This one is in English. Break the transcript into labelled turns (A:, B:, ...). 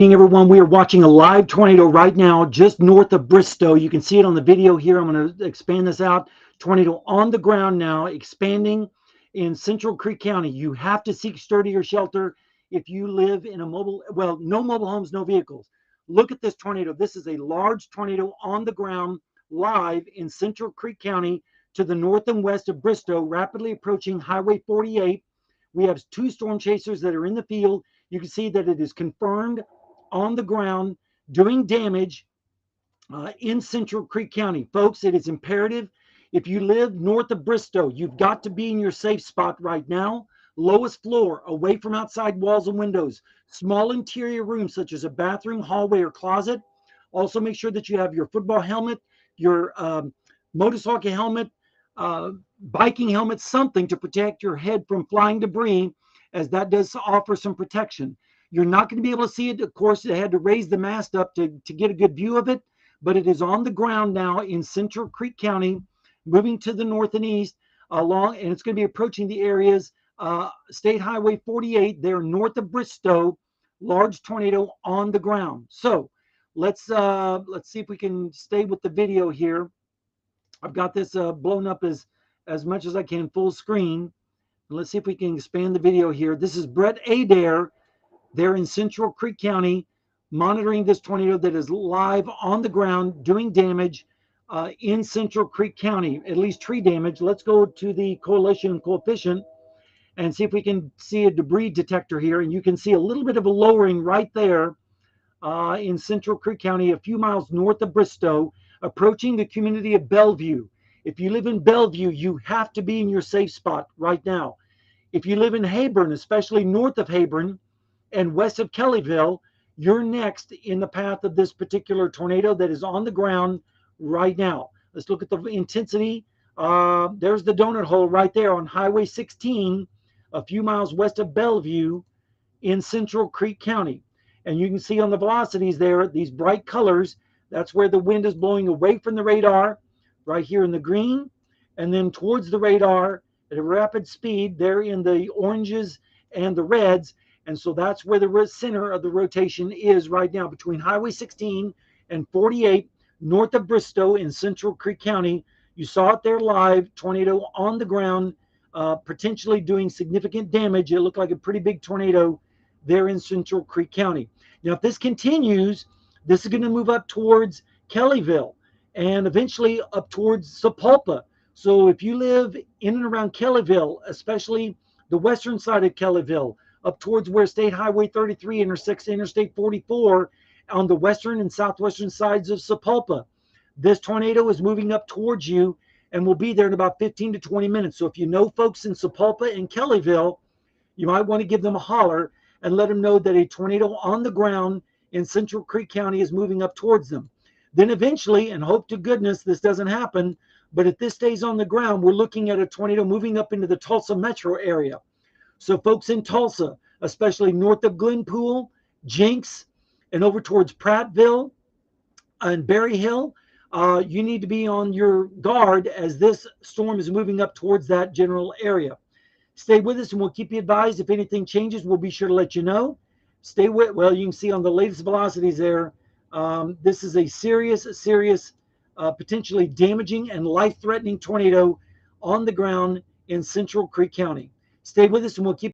A: Everyone, we are watching a live tornado right now just north of Bristow. You can see it on the video here. I'm going to expand this out. Tornado on the ground now, expanding in Central Creek County. You have to seek sturdier shelter if you live in a no mobile homes, no vehicles. Look at this tornado. This is a large tornado on the ground live in Central Creek County to the north and west of Bristow, rapidly approaching Highway 48. We have two storm chasers that are in the field. You can see that it is confirmed on the ground doing damage in Central Creek County. Folks, it is imperative. If you live north of Bristow, you've got to be in your safe spot right now. Lowest floor, away from outside walls and windows. Small interior rooms such as a bathroom, hallway, or closet. Also, make sure that you have your football helmet, your motorcycle helmet, biking helmet, something to protect your head from flying debris, as that does offer some protection. You're not going to be able to see it. Of course, they had to raise the mast up to get a good view of it, but it is on the ground now in Central Creek County, moving to the north and east along, and it's going to be approaching the areas, State Highway 48 there north of Bristow. Large tornado on the ground. So let's see if we can stay with the video here. I've got this blown up as much as I can, full screen. Let's see if we can expand the video here. This is Brett Adair there in Central Creek County, monitoring this tornado that is live on the ground, doing damage in Central Creek County, at least tree damage. Let's go to the coalition coefficient and see if we can see a debris detector here. And you can see a little bit of a lowering right there in Central Creek County, a few miles north of Bristow, approaching the community of Bellevue. If you live in Bellevue, you have to be in your safe spot right now. If you live in Heyburn, especially north of Heyburn and west of Kellyville, you're next in the path of this particular tornado that is on the ground right now. Let's look at the intensity. There's the donut hole right there on Highway 16, a few miles west of Bellevue in Central Creek County. And you can see on the velocities there, these bright colors, that's where the wind is blowing away from the radar, right here in the green, and then towards the radar at a rapid speed there in the oranges and the reds. And so that's where the center of the rotation is right now, between Highway 16 and 48, north of Bristow in Central Creek County. You saw it there live, tornado on the ground, potentially doing significant damage. It looked like a pretty big tornado there in Central Creek County. Now, if this continues, this is going to move up towards Kellyville and eventually up towards Sapulpa. So if you live in and around Kellyville, especially the western side of Kellyville, up towards where State Highway 33 intersects Interstate 44 on the western and southwestern sides of Sapulpa, this tornado is moving up towards you and will be there in about 15 to 20 minutes. So if you know folks in Sapulpa and Kellyville, you might want to give them a holler and let them know that a tornado on the ground in Central Creek County is moving up towards them. Then eventually, and hope to goodness this doesn't happen, but if this stays on the ground, we're looking at a tornado moving up into the Tulsa metro area. So folks in Tulsa, especially north of Glenpool, Jenks, and over towards Prattville and Berry Hill, you need to be on your guard as this storm is moving up towards that general area. Stay with us and we'll keep you advised. If anything changes, we'll be sure to let you know. Stay with, well, you can see on the latest velocities there, this is a serious, potentially damaging and life-threatening tornado on the ground in Central Creek County. Stay with us and we'll keep